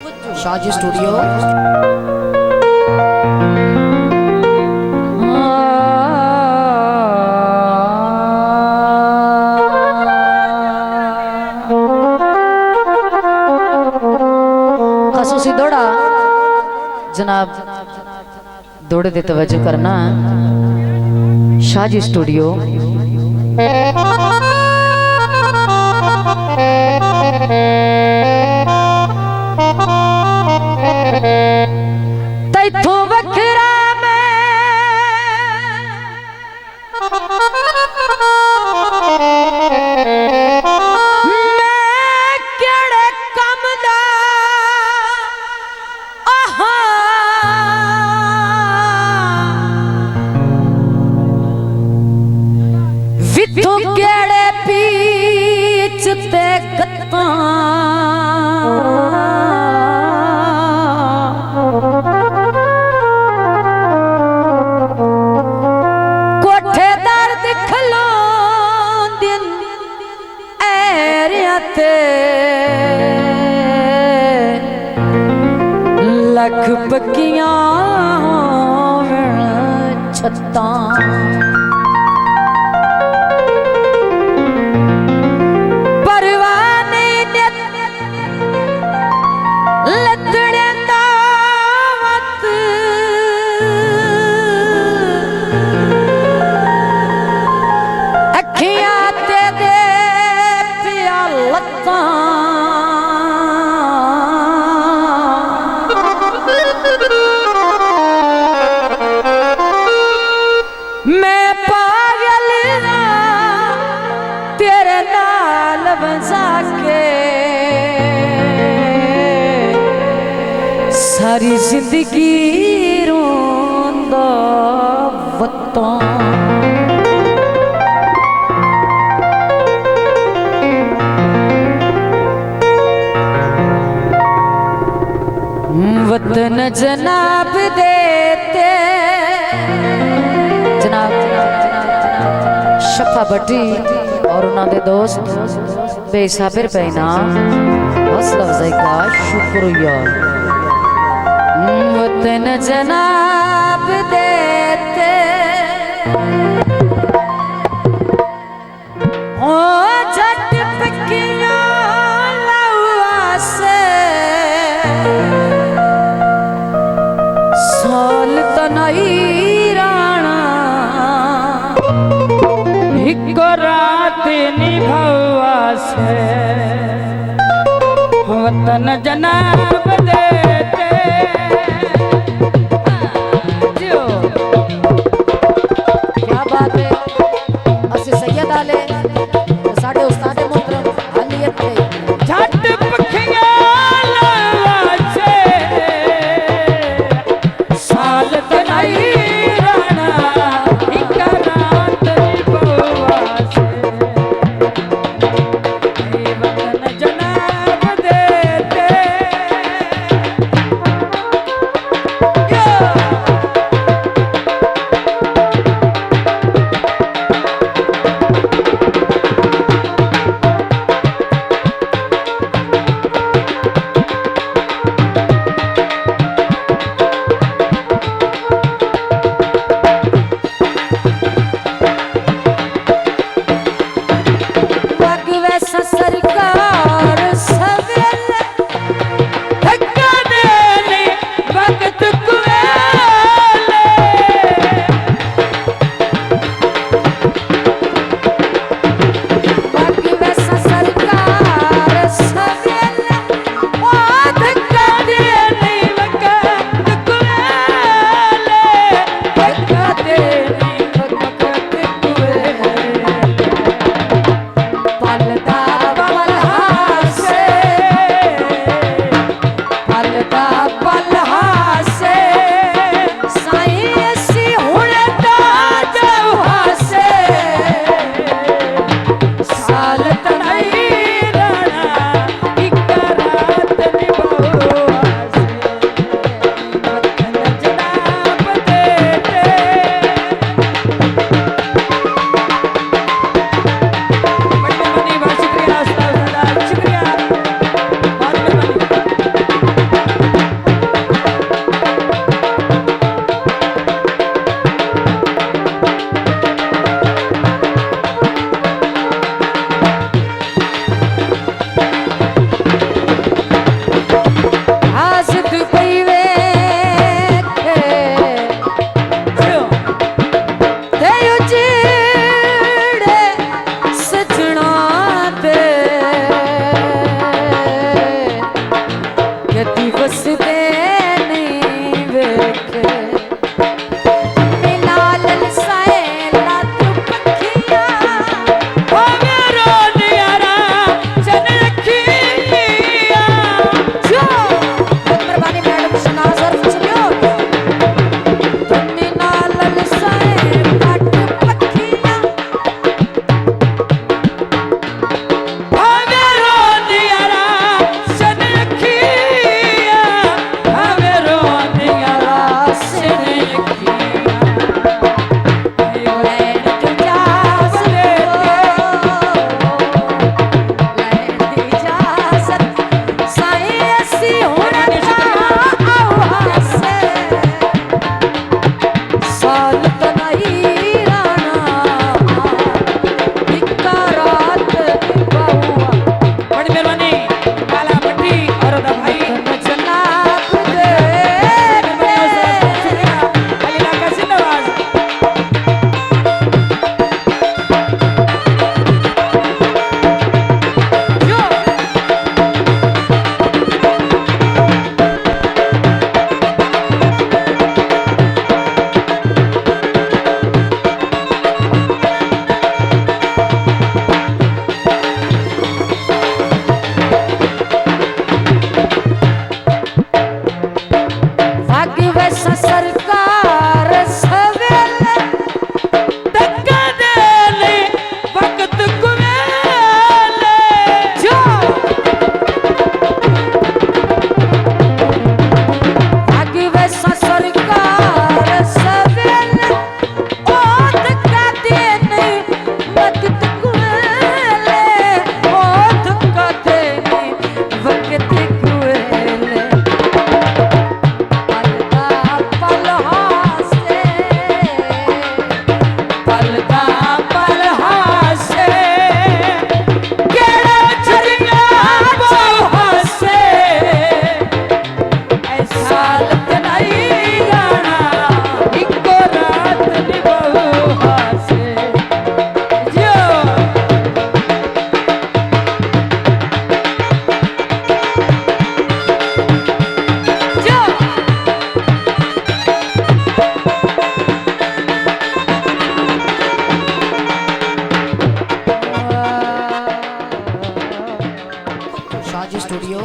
Shah ji studio. खसूसी दौड़ा जनाब, दौड़े दे तवज्जो करना। शाह जी स्टूडियो। तैथों वखरा मैं केड़े कम दा आहा विथों केड़े पीछ ते कत्ता लख पक्कियां छत्तां परवाह नहीं लतड़े दावत अखियां ते दे पिया लत्तां सारी जिंदगी रोंदा वतन वतन जनाब देते जनाब शफा भट्टी और उन्होंने दोस्त बेसाबिर पैना हौसला अफजाई का शुक्रिया। वतन जनाब देते ओ झट पक्कियां लौआ से साल तनई राणा एक रात निभवा से वतन जनाब देते साढ़े उस्ताद मोहतरम हालियत थे झट पक्खियां लवा से साल तनाई राणा एक रात निभवा से वतन जनाब देते के दिवस दे नहीं वेखे मिला ललसाए लात पखियां ओ मेरो नियारा चन रखिया जो मेहरबानी मैडम शहनाज और सुनियो मिला ललसाए लात पखियां ओ मेरो नियारा चन रखिया ओ मेरो नियारा चन रखिया लैन इजाज़त लैन इजाज़त साईं असी हुण आवा से साल तनाई राणा इक्का रात निभाऊआ बड़ी मेहरबानी काला भट्टी और दा भाई जनाब दे अलीला का जिंदाबाद जो भाग्य वैसा सरकार सवेले धक्का दे ले वक्त कुवेले जो भाग्य वैसा सरकार सवेले ओ धक्का देने वक्त कुवेले ओ धक्का देने वक्त कुवेले पलदा पल हासे केड़ा झरिया वो हासे ऐसा नहीं राणा इको रात निभाऊ हासे जो जो शाह जी स्टूडियो